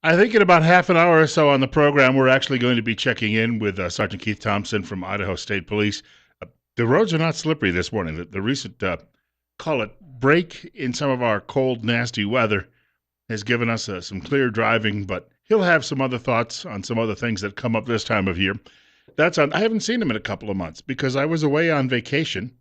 I think in about half an hour or so on the program, we're actually going to be checking in with Sergeant Keith Thompson from Idaho State Police. Uh, the roads are not slippery this morning. The recent, call it, break in some of our cold, nasty weather has given us some clear driving, but he'll have some other thoughts on some other things that come up this time of year. That's on. I haven't seen him in a couple of months because I was away on vacation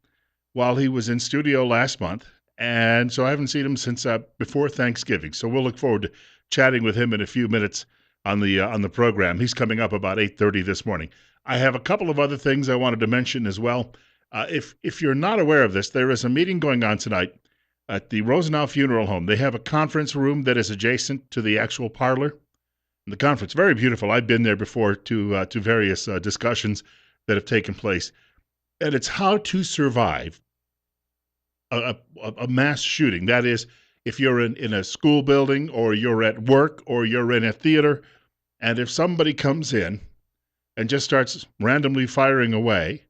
while he was in studio last month. And so I haven't seen him since before Thanksgiving. So we'll look forward to chatting with him in a few minutes on the program. He's coming up about 8:30 this morning. I have a couple of other things I wanted to mention as well. If you're not aware of this, there is a meeting going on tonight at the Rosenau Funeral Home. They have a conference room that is adjacent to the actual parlor. And the conference, very beautiful. I've been there before to various discussions that have taken place, and it's how to survive a mass shooting. That is, if you're in a school building or you're at work or you're in a theater, and if somebody comes in and just starts randomly firing away,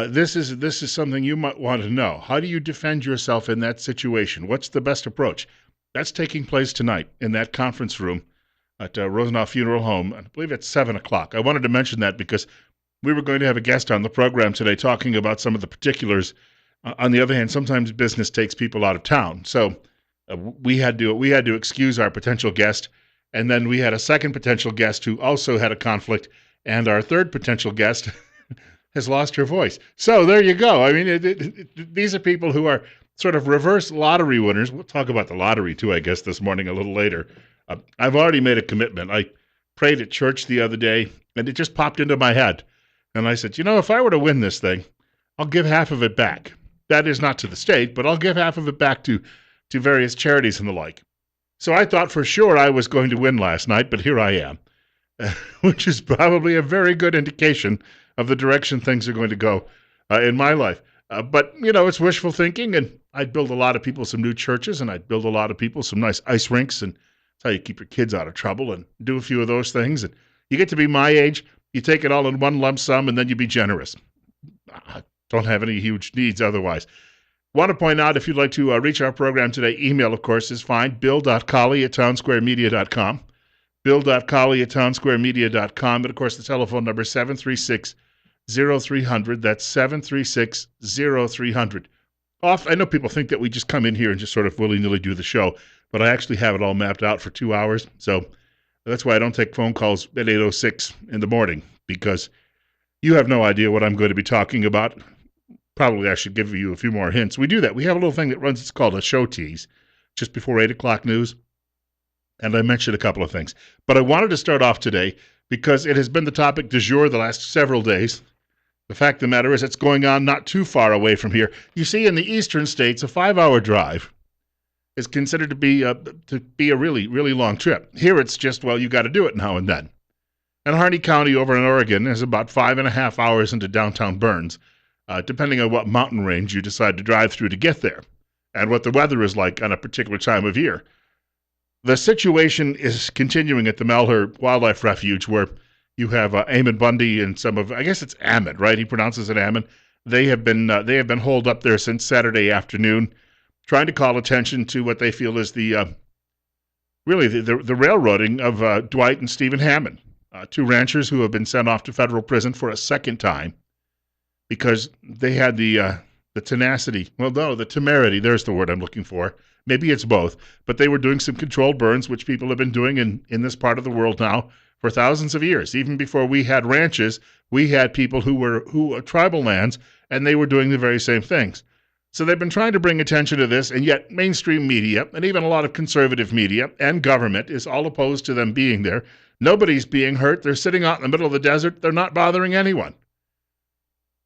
this is something you might want to know. How do you defend yourself in that situation? What's the best approach? That's taking place tonight in that conference room at Rosenau Funeral Home. I believe it's 7 o'clock. I wanted to mention that because we were going to have a guest on the program today talking about some of the particulars. On the other hand, sometimes business takes people out of town, so we had to excuse our potential guest, and then we had a second potential guest who also had a conflict, and our third potential guest has lost her voice. So there you go. I mean, these are people who are sort of reverse lottery winners. We'll talk about the lottery too, I guess, this morning a little later. I've already made a commitment. I prayed at church the other day, and it just popped into my head. And I said, if I were to win this thing, I'll give half of it back. That is not to the state, but I'll give half of it back to various charities and the like. So I thought for sure I was going to win last night, but here I am, which is probably a very good indication of the direction things are going to go in my life. But, it's wishful thinking, and I'd build a lot of people some new churches, and I'd build a lot of people some nice ice rinks, and that's how you keep your kids out of trouble and do a few of those things. And you get to be my age, you take it all in one lump sum, and then you be generous. I don't have any huge needs otherwise. Want to point out, if you'd like to reach our program today, email, of course, is fine. bill.colley@townsquaremedia.com. bill.colley@townsquaremedia.com. And, of course, the telephone number is 736-0300. That's 736-0300. I know people think that we just come in here and just sort of willy-nilly do the show, but I actually have it all mapped out for 2 hours. So that's why I don't take phone calls at 8:06 in the morning, because you have no idea what I'm going to be talking about. Probably I should give you a few more hints. We do that. We have a little thing that runs, it's called a show tease, just before 8 o'clock news. And I mentioned a couple of things. But I wanted to start off today because it has been the topic du jour the last several days. The fact of the matter is it's going on not too far away from here. You see, in the eastern states, a 5-hour drive is considered to be a really, really long trip. Here it's just, you got to do it now and then. And Harney County over in Oregon is about 5.5 hours into downtown Burns, depending on what mountain range you decide to drive through to get there and what the weather is like on a particular time of year. The situation is continuing at the Malheur Wildlife Refuge, where you have Ammon Bundy and I guess it's Ammon, right? He pronounces it Ammon. They have been holed up there since Saturday afternoon, trying to call attention to what they feel is the railroading of Dwight and Stephen Hammond, two ranchers who have been sent off to federal prison for a second time because they had the tenacity. Well, no, the temerity. There's the word I'm looking for. Maybe it's both, but they were doing some controlled burns, which people have been doing in this part of the world now for thousands of years. Even before we had ranches, we had people who were tribal lands, and they were doing the very same things. So they've been trying to bring attention to this, and yet mainstream media, and even a lot of conservative media and government, is all opposed to them being there. Nobody's being hurt. They're sitting out in the middle of the desert. They're not bothering anyone.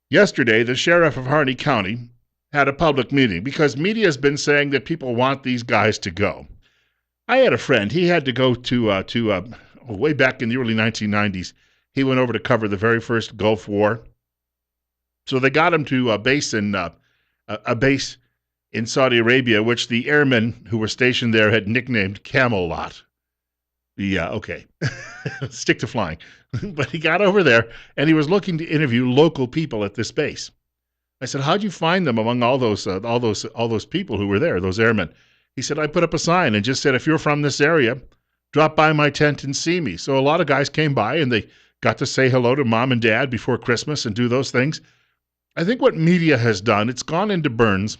Yesterday, the sheriff of Harney County had a public meeting because media has been saying that people want these guys to go. I had a friend. He had to go to way back in the early 1990s. He went over to cover the very first Gulf War. So they got him to a base in Saudi Arabia, which the airmen who were stationed there had nicknamed Camelot. Yeah, okay. Stick to flying. But he got over there, and he was looking to interview local people at this base. I said, "How'd you find them among all those people who were there, those airmen?" He said, "I put up a sign and just said, if you're from this area, drop by my tent and see me. So a lot of guys came by and they got to say hello to mom and dad before Christmas and do those things. I think what media has done, it's gone into Burns,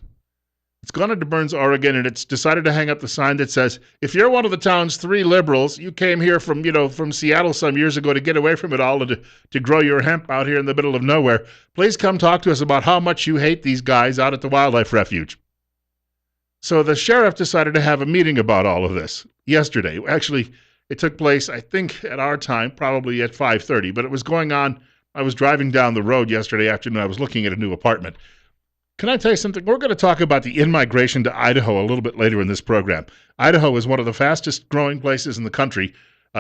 Oregon, and it's decided to hang up the sign that says, if you're one of the town's 3 liberals, you came here from Seattle some years ago to get away from it all and to grow your hemp out here in the middle of nowhere, please come talk to us about how much you hate these guys out at the wildlife refuge. So the sheriff decided to have a meeting about all of this yesterday. Actually, it took place, I think, at our time, probably at 5:30, but it was going on. I was driving down the road yesterday afternoon. I was looking at a new apartment. Can I tell you something? We're going to talk about the in-migration to Idaho a little bit later in this program. Idaho is one of the fastest growing places in the country,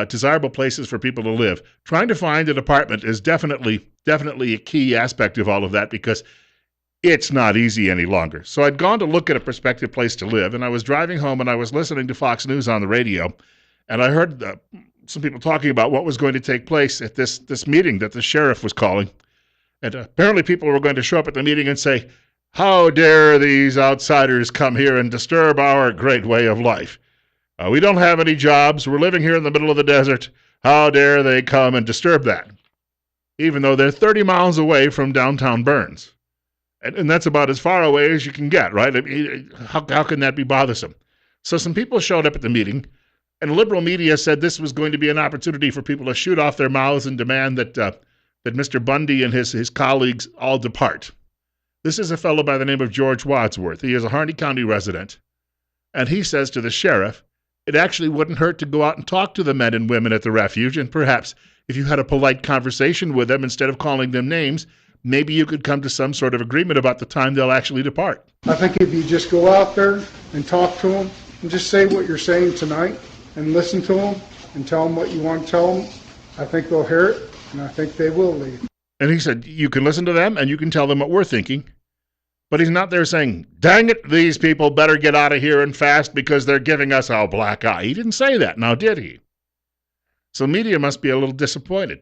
desirable places for people to live. Trying to find an apartment is definitely a key aspect of all of that because it's not easy any longer. So I'd gone to look at a prospective place to live, and I was driving home and I was listening to Fox News on the radio, and I heard some people talking about what was going to take place at this meeting that the sheriff was calling. And apparently people were going to show up at the meeting and say, how dare these outsiders come here and disturb our great way of life? We don't have any jobs. We're living here in the middle of the desert. How dare they come and disturb that? Even though they're 30 miles away from downtown Burns. And that's about as far away as you can get, right? I mean, how can that be bothersome? So some people showed up at the meeting, and liberal media said this was going to be an opportunity for people to shoot off their mouths and demand that Mr. Bundy and his colleagues all depart. This is a fellow by the name of George Wadsworth. He is a Harney County resident, and he says to the sheriff, it actually wouldn't hurt to go out and talk to the men and women at the refuge, and perhaps if you had a polite conversation with them instead of calling them names, maybe you could come to some sort of agreement about the time they'll actually depart. I think if you just go out there and talk to them and just say what you're saying tonight and listen to them and tell them what you want to tell them, I think they'll hear it, and I think they will leave. And he said, you can listen to them and you can tell them what we're thinking. But he's not there saying, dang it, these people better get out of here and fast because they're giving us a black eye. He didn't say that, now did he? So media must be a little disappointed.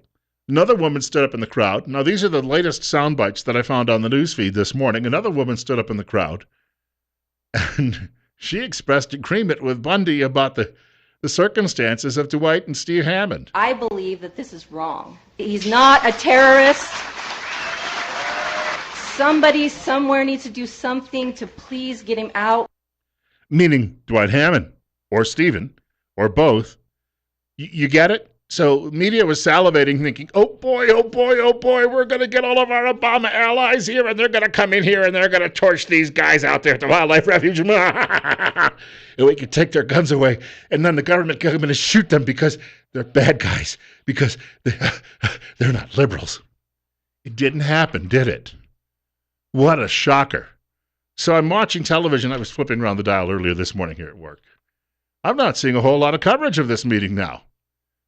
Another woman stood up in the crowd. Now these are the latest sound bites that I found on the news feed this morning. Another woman stood up in the crowd and she expressed agreement with Bundy about the circumstances of Dwight and Steve Hammond. I believe that this is wrong. He's not a terrorist. Somebody somewhere needs to do something to please get him out. Meaning Dwight Hammond or Stephen or both. You get it? So media was salivating, thinking, oh boy, we're going to get all of our Obama allies here, and they're going to come in here, and they're going to torch these guys out there at the wildlife refuge. And we can take their guns away, and then the government can come in and shoot them because they're bad guys, because they're not liberals. It didn't happen, did it? What a shocker. So I'm watching television. I was flipping around the dial earlier this morning here at work. I'm not seeing a whole lot of coverage of this meeting now.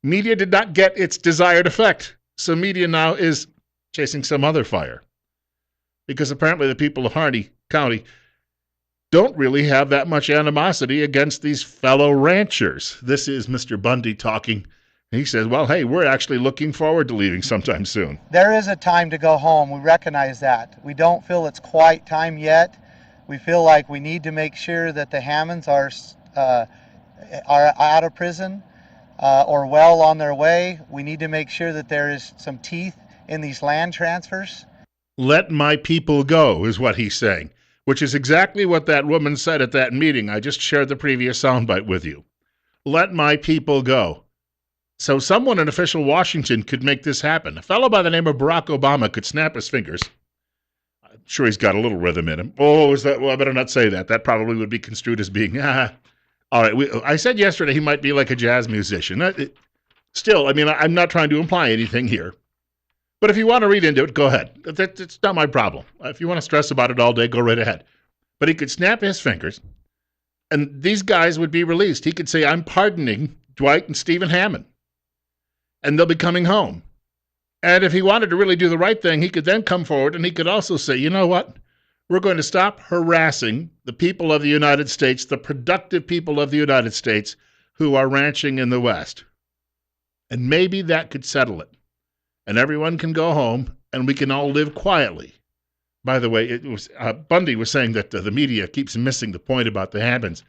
Media did not get its desired effect. So media now is chasing some other fire. Because apparently the people of Harney County don't really have that much animosity against these fellow ranchers. This is Mr. Bundy talking. He says, well, hey, we're actually looking forward to leaving sometime soon. There is a time to go home. We recognize that. We don't feel it's quite time yet. We feel like we need to make sure that the Hammonds are out of prison or well on their way. We need to make sure that there is some teeth in these land transfers. Let my people go is what he's saying, which is exactly what that woman said at that meeting. I just shared the previous soundbite with you. Let my people go. So someone in official Washington could make this happen. A fellow by the name of Barack Obama could snap his fingers. I'm sure he's got a little rhythm in him. Oh, is that? Well, I better not say that. That probably would be construed as being, all right. I said yesterday he might be like a jazz musician. Still, I mean, I'm not trying to imply anything here. But if you want to read into it, go ahead. It's not my problem. If you want to stress about it all day, go right ahead. But he could snap his fingers, and these guys would be released. He could say, I'm pardoning Dwight and Stephen Hammond. And they'll be coming home. And if he wanted to really do the right thing, he could then come forward and he could also say, you know what? We're going to stop harassing the people of the United States, the productive people of the United States who are ranching in the West. And maybe that could settle it. And everyone can go home and we can all live quietly. By the way, Bundy was saying that the media keeps missing the point about the Hammonds.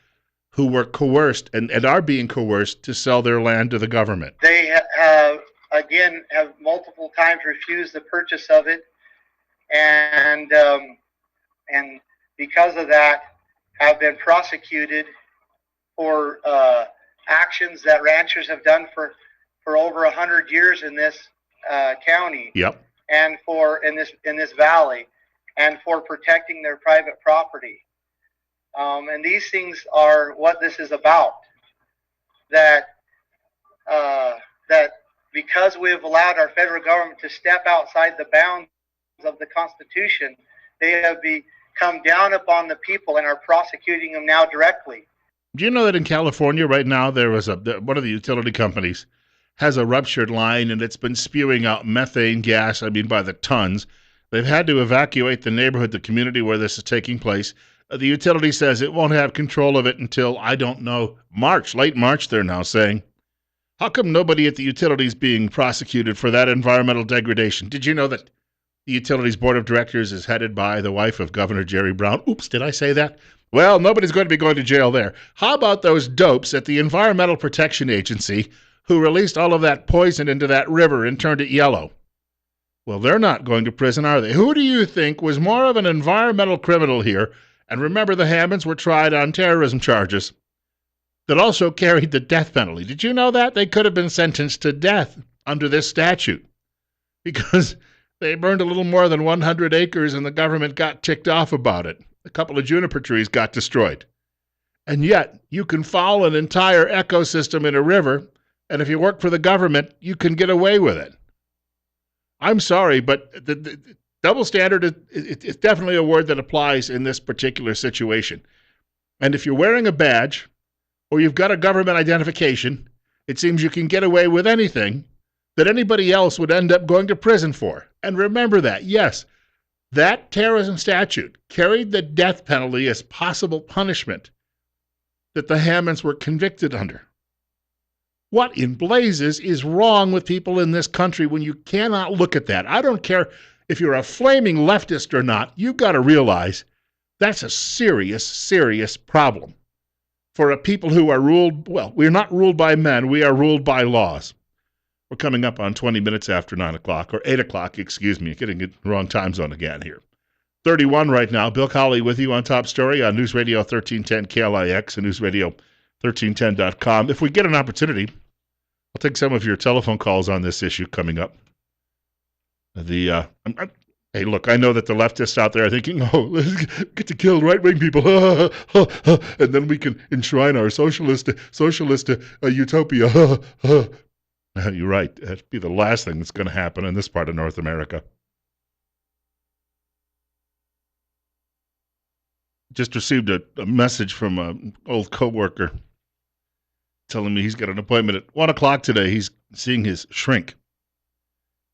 who were coerced and are being coerced to sell their land to the government. They have, again, have multiple times refused the purchase of it, and because of that, have been prosecuted for actions that ranchers have done for over 100 years in this county. Yep. And for in this valley, and for protecting their private property. And these things are what this is about. That because we have allowed our federal government to step outside the bounds of the Constitution, they have come down upon the people and are prosecuting them now directly. Do you know that in California right now there was one of the utility companies has a ruptured line and it's been spewing out methane gas, by the tons. They've had to evacuate the neighborhood, the community where this is taking place. The utility says it won't have control of it until, I don't know, late March, they're now saying. How come nobody at the utility is being prosecuted for that environmental degradation? Did you know that the utilities board of directors is headed by the wife of Governor Jerry Brown? Oops, did I say that? Well, nobody's going to be going to jail there. How about those dopes at the Environmental Protection Agency who released all of that poison into that river and turned it yellow? Well, they're not going to prison, are they? Who do you think was more of an environmental criminal here? And remember, the Hammonds were tried on terrorism charges that also carried the death penalty. Did you know that? They could have been sentenced to death under this statute because they burned a little more than 100 acres and the government got ticked off about it. A couple of juniper trees got destroyed. And yet, you can foul an entire ecosystem in a river, and if you work for the government, you can get away with it. I'm sorry, but the double standard is definitely a word that applies in this particular situation. And if you're wearing a badge or you've got a government identification, it seems you can get away with anything that anybody else would end up going to prison for. And remember that, yes, that terrorism statute carried the death penalty as possible punishment that the Hammonds were convicted under. What in blazes is wrong with people in this country when you cannot look at that? I don't care if you're a flaming leftist or not, you've got to realize that's a serious, serious problem for a people who are ruled, well, we're not ruled by men, we are ruled by laws. We're coming up on 20 minutes after 9 o'clock, or 8 o'clock, excuse me, getting it the wrong time zone again here. 31 right now. Bill Colley with you on Top Story on News Radio 1310 KLIX and News Radio 1310.com. If we get an opportunity, I'll take some of your telephone calls on this issue coming up. Hey, look, I know that the leftists out there are thinking, let's get to kill right-wing people, and then we can enshrine our socialist utopia. You're right. That'd be the last thing that's going to happen in this part of North America. Just received a message from an old coworker telling me he's got an appointment at 1 o'clock today. He's seeing his shrink.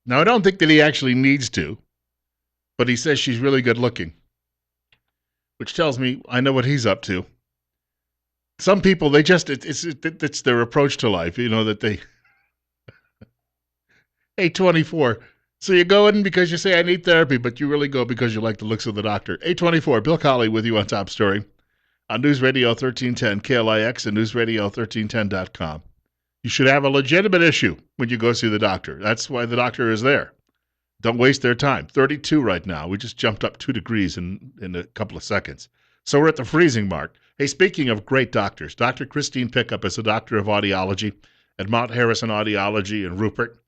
Now, I don't think that he actually needs to, but he says she's really good looking, which tells me I know what he's up to. Some people, they just, it's their approach to life, that they, hey, 24. So you go in because you say, I need therapy, but you really go because you like the looks of the doctor. 824, Bill Colley with you on Top Story on News Radio 1310 KLIX and News Radio 1310.com. You should have a legitimate issue when you go see the doctor. That's why the doctor is there. Don't waste their time. 32 right now. We just jumped up 2 degrees in a couple of seconds. So we're at the freezing mark. Hey, speaking of great doctors, Dr. Christine Pickup is a doctor of audiology at Mount Harrison Audiology in Rupert.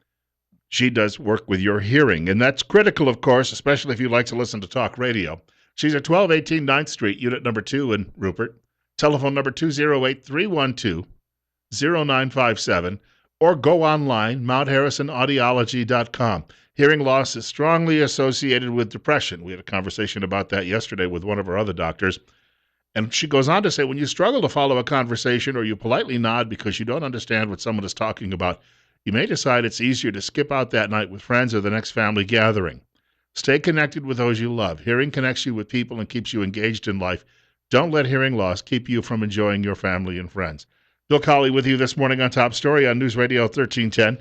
She does work with your hearing, and that's critical, of course, especially if you like to listen to talk radio. She's at 1218 9th Street, Unit number 2 in Rupert. Telephone number 208-312-0957, or go online, mountharrisonaudiology.com. Hearing loss is strongly associated with depression. We had a conversation about that yesterday with one of our other doctors. And she goes on to say, when you struggle to follow a conversation or you politely nod because you don't understand what someone is talking about, you may decide it's easier to skip out that night with friends or the next family gathering. Stay connected with those you love. Hearing connects you with people and keeps you engaged in life. Don't let hearing loss keep you from enjoying your family and friends. Bill Colley with you this morning on Top Story on News Radio 1310,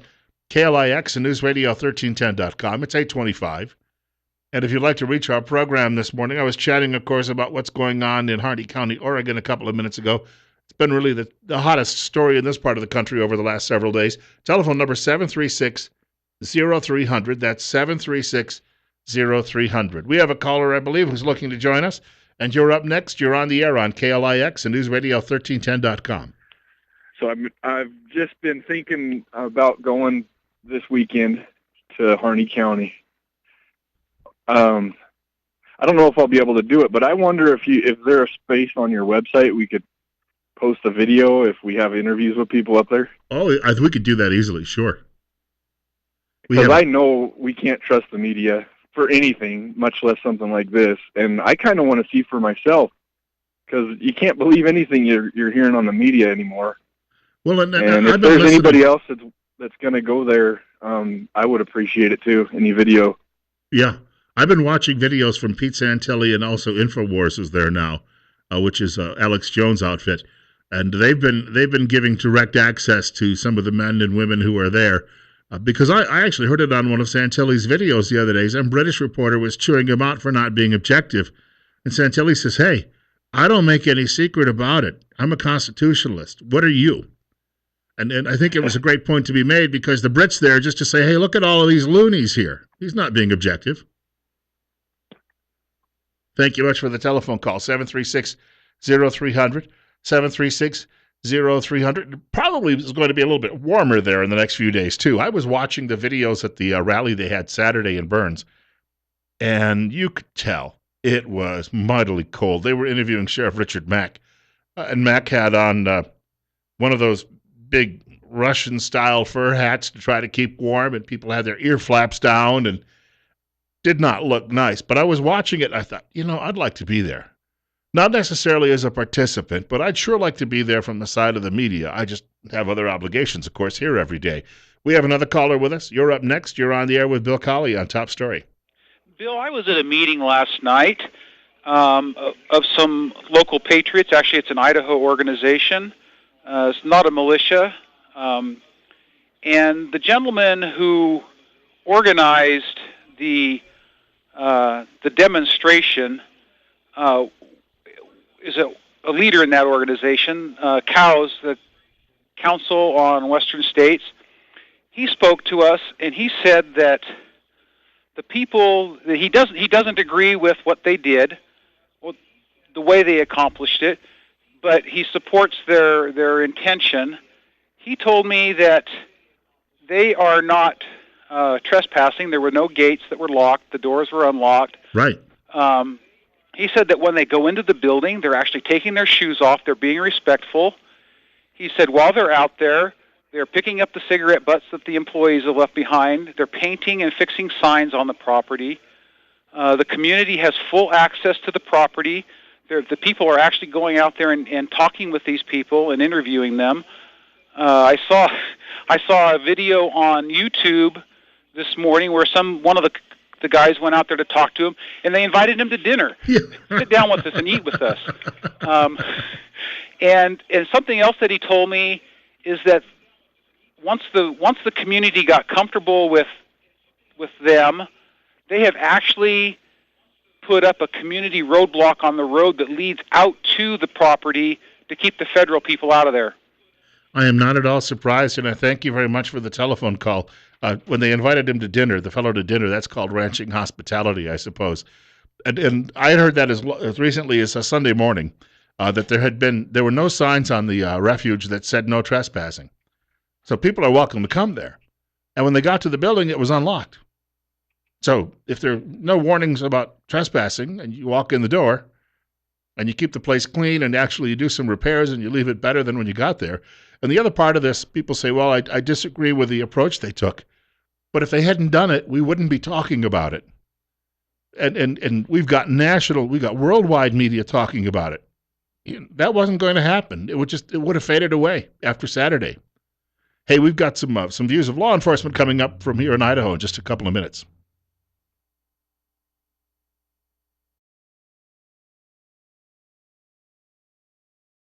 KLIX and News Radio 1310.com. It's 825. And if you'd like to reach our program this morning, I was chatting, of course, about what's going on in Harney County, Oregon a couple of minutes ago. It's been really the hottest story in this part of the country over the last several days. Telephone number 736-0300. That's 736-0300. We have a caller, I believe, who's looking to join us. And you're up next. You're on the air on KLIX and NewsRadio1310.com. So I've just been thinking about going this weekend to Harney County. I don't know if I'll be able to do it, but I wonder if there's a space on your website we could post a video if we have interviews with people up there. Oh, we could do that easily, sure. Because I know we can't trust the media for anything, much less something like this. And I kind of want to see for myself, because you can't believe anything you're hearing on the media anymore. Well, and if there's anybody else that's going to go there, I would appreciate it too. Any video. Yeah, I've been watching videos from Pete Santilli, and also InfoWars is there now, which is Alex Jones' outfit, and they've been giving direct access to some of the men and women who are there. Because I actually heard it on one of Santilli's videos the other day. Some British reporter was chewing him out for not being objective, and Santilli says, "Hey, I don't make any secret about it. I'm a constitutionalist. What are you?" And I think it was a great point to be made, because the Brits there just to say, hey, look at all of these loonies here. He's not being objective. Thank you much for the telephone call, 736-0300, 736-0300. Probably is going to be a little bit warmer there in the next few days, too. I was watching the videos at the rally they had Saturday in Burns, and you could tell it was mightily cold. They were interviewing Sheriff Richard Mack, and Mack had on one of those big Russian-style fur hats to try to keep warm, and people had their ear flaps down and did not look nice. But I was watching it, and I thought, I'd like to be there. Not necessarily as a participant, but I'd sure like to be there from the side of the media. I just have other obligations, of course, here every day. We have another caller with us. You're up next. You're on the air with Bill Colley on Top Story. Bill, I was at a meeting last night of some local patriots. Actually, it's an Idaho organization. It's not a militia. And the gentleman who organized the demonstration is a leader in that organization, COWS, the Council on Western States. He spoke to us, and he said that the people that he doesn't agree with what they did, the way they accomplished it, but he supports their intention. He told me that they are not trespassing. There were no gates that were locked. The doors were unlocked. Right. He said that when they go into the building, they're actually taking their shoes off. They're being respectful. He said while they're out there, they're picking up the cigarette butts that the employees have left behind. They're painting and fixing signs on the property. The community has full access to the property. The people are actually going out there and talking with these people and interviewing them. I saw a video on YouTube this morning where one of the guys went out there to talk to him, and they invited him to dinner. Yeah. Sit down with us and eat with us. And something else that he told me is that once the community got comfortable with them, they have actually put up a community roadblock on the road that leads out to the property to keep the federal people out of there. I am not at all surprised, and I thank you very much for the telephone call. When they invited him to dinner, the fellow to dinner, that's called ranching hospitality, I suppose. And I had heard that as recently as a Sunday morning, that there were no signs on the refuge that said no trespassing. So people are welcome to come there. And when they got to the building, it was unlocked. So if there are no warnings about trespassing and you walk in the door and you keep the place clean and actually you do some repairs and you leave it better than when you got there. And the other part of this, people say, well, I disagree with the approach they took. But if they hadn't done it, we wouldn't be talking about it. And we've got worldwide media talking about it. That wasn't going to happen. It would have faded away after Saturday. Hey, we've got some views of law enforcement coming up from here in Idaho in just a couple of minutes.